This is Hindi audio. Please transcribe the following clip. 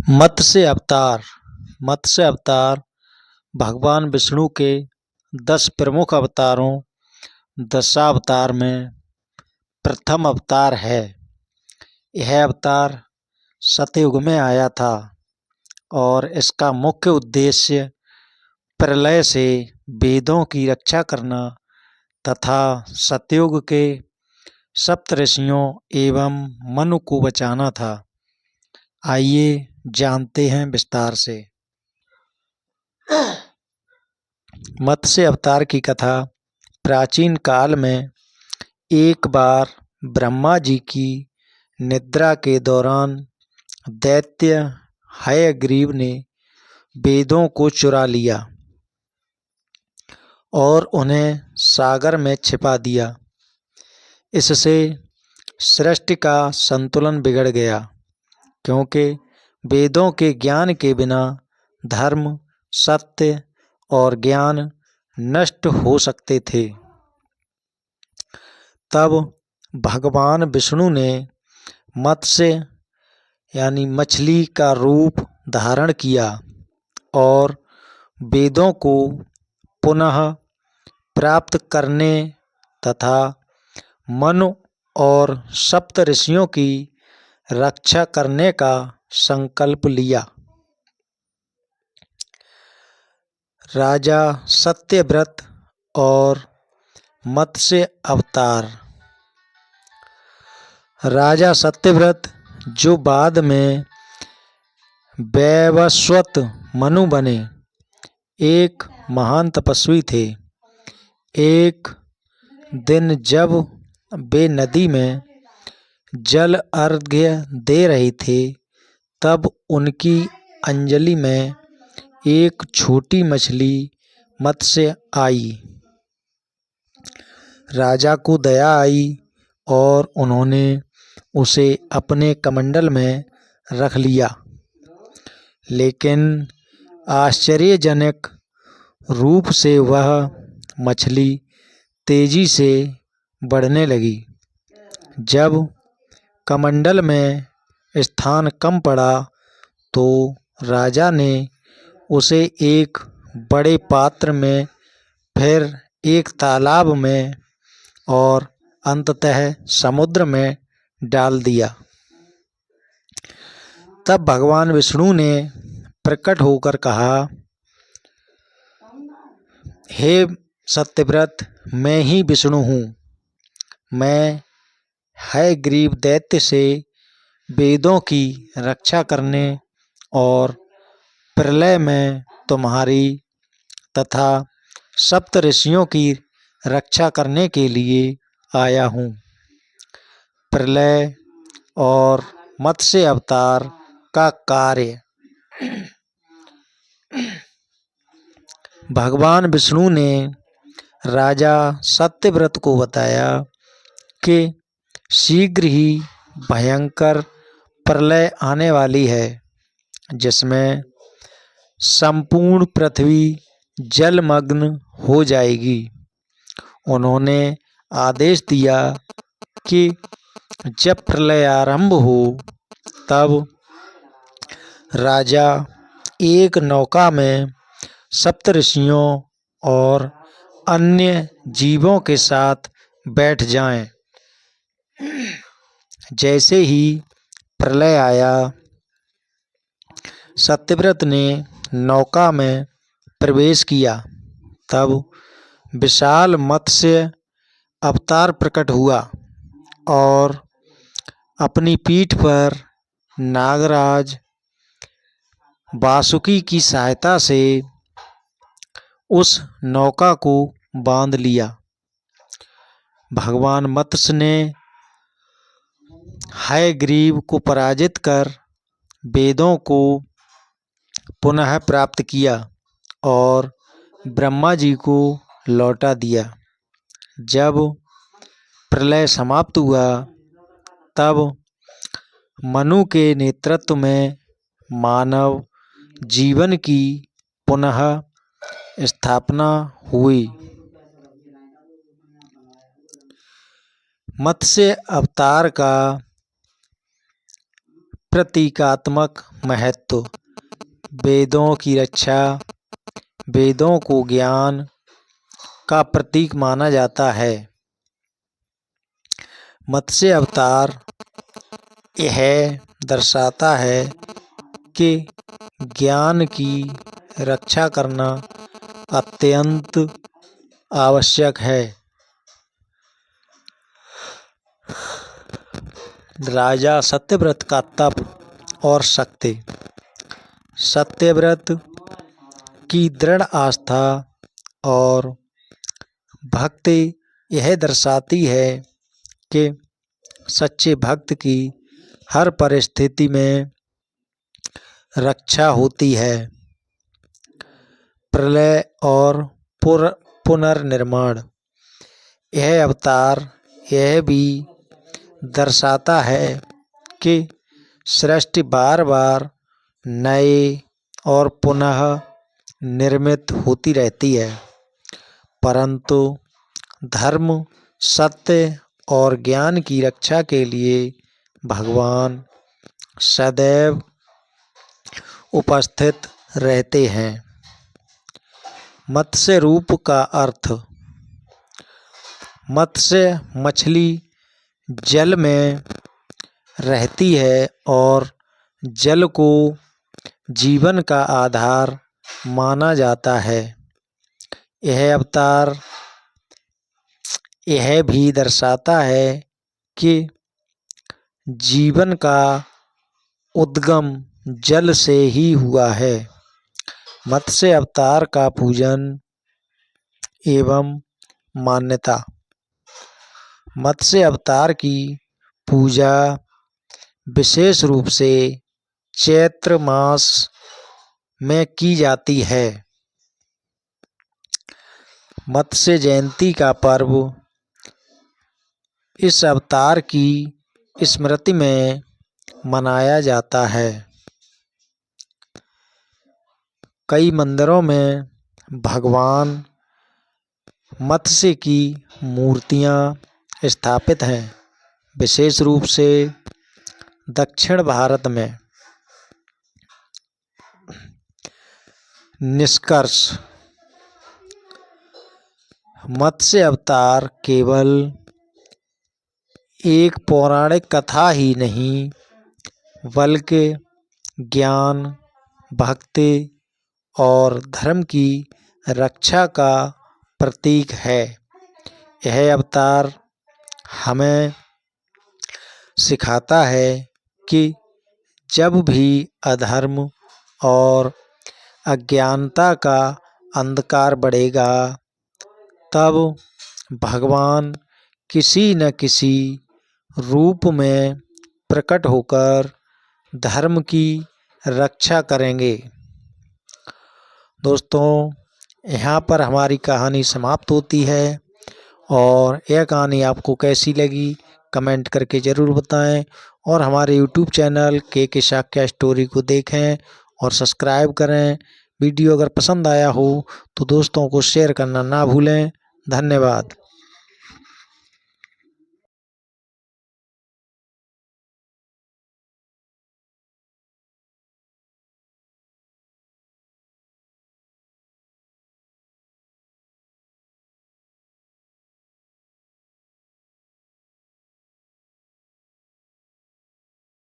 मत्स्य अवतार। मत्स्य अवतार भगवान विष्णु के 10 प्रमुख अवतारों दशावतार में प्रथम अवतार है। यह अवतार सतयुग में आया था और इसका मुख्य उद्देश्य प्रलय से वेदों की रक्षा करना तथा सतयुग के सप्तऋषियों एवं मनु को बचाना था। आइए जानते हैं विस्तार से। मत्स्य अवतार की कथा। प्राचीन काल में एक बार ब्रह्मा जी की निद्रा के दौरान दैत्य हयग्रीव ने वेदों को चुरा लिया और उन्हें सागर में छिपा दिया। इससे सृष्टि का संतुलन बिगड़ गया, क्योंकि वेदों के ज्ञान के बिना धर्म, सत्य और ज्ञान नष्ट हो सकते थे। तब भगवान विष्णु ने मत्स्य यानी मछली का रूप धारण किया और वेदों को पुनः प्राप्त करने तथा मनु और सप्तऋषियों की रक्षा करने का संकल्प लिया। राजा सत्यव्रत और मत्स्य अवतार। राजा सत्यव्रत, जो बाद में वैवस्वत मनु बने, एक महान तपस्वी थे। एक दिन जब वे नदी में जल अर्घ्य दे रहे थे, तब उनकी अंजलि में एक छोटी मछली मत्स्य आई। राजा को दया आई और उन्होंने उसे अपने कमंडल में रख लिया। लेकिन आश्चर्यजनक रूप से वह मछली तेजी से बढ़ने लगी। जब कमंडल में स्थान कम पड़ा तो राजा ने उसे एक बड़े पात्र में, फिर एक तालाब में और अंततः समुद्र में डाल दिया। तब भगवान विष्णु ने प्रकट होकर कहा, हे सत्यव्रत, मैं ही विष्णु हूँ। मैं हयग्रीव दैत्य से वेदों की रक्षा करने और प्रलय में तुम्हारी तथा सप्तऋषियों की रक्षा करने के लिए आया हूँ। प्रलय और मत्स्य अवतार का कार्य। भगवान विष्णु ने राजा सत्यव्रत को बताया कि शीघ्र ही भयंकर प्रलय आने वाली है, जिसमें संपूर्ण पृथ्वी जलमग्न हो जाएगी। उन्होंने आदेश दिया कि जब प्रलय आरंभ हो, तब राजा एक नौका में सप्तऋषियों और अन्य जीवों के साथ बैठ जाएं। जैसे ही प्रलय आया, सत्यव्रत ने नौका में प्रवेश किया। तब विशाल मत्स्य अवतार प्रकट हुआ और अपनी पीठ पर नागराज वासुकी की सहायता से उस नौका को बांध लिया। भगवान मत्स्य ने हयग्रीव को पराजित कर वेदों को पुनः प्राप्त किया और ब्रह्मा जी को लौटा दिया। जब प्रलय समाप्त हुआ, तब मनु के नेतृत्व में मानव जीवन की पुनः स्थापना हुई। मत्स्य अवतार का प्रतीकात्मक महत्व। वेदों की रक्षा। वेदों को ज्ञान का प्रतीक माना जाता है। मत्स्य अवतार यह दर्शाता है कि ज्ञान की रक्षा करना अत्यंत आवश्यक है। राजा सत्यव्रत का तप और शक्ति। सत्यव्रत की दृढ़ आस्था और भक्ति यह दर्शाती है कि सच्चे भक्त की हर परिस्थिति में रक्षा होती है। प्रलय और पुनर्निर्माण। यह अवतार यह भी दर्शाता है कि सृष्टि बार बार नए और पुनः निर्मित होती रहती है, परंतु धर्म, सत्य और ज्ञान की रक्षा के लिए भगवान सदैव उपस्थित रहते हैं। मत्स्य रूप का अर्थ। मत्स्य मछली जल में रहती है और जल को जीवन का आधार माना जाता है। यह अवतार यह भी दर्शाता है कि जीवन का उद्गम जल से ही हुआ है। मत्स्य अवतार का पूजन एवं मान्यता। मत्स्य अवतार की पूजा विशेष रूप से चैत्र मास में की जाती है। मत्स्य जयंती का पर्व इस अवतार की स्मृति में मनाया जाता है। कई मंदिरों में भगवान मत्स्य की मूर्तियां स्थापित हैं, विशेष रूप से दक्षिण भारत में। निष्कर्ष। मत्स्य अवतार केवल एक पौराणिक कथा ही नहीं, बल्कि ज्ञान, भक्ति और धर्म की रक्षा का प्रतीक है। यह अवतार हमें सिखाता है कि जब भी अधर्म और अज्ञानता का अंधकार बढ़ेगा, तब भगवान किसी न किसी रूप में प्रकट होकर धर्म की रक्षा करेंगे। दोस्तों, यहाँ पर हमारी कहानी समाप्त होती है और यह कहानी आपको कैसी लगी कमेंट करके ज़रूर बताएं और हमारे YouTube चैनल के शाक्या स्टोरी को देखें और सब्सक्राइब करें। वीडियो अगर पसंद आया हो तो दोस्तों को शेयर करना ना भूलें। धन्यवाद।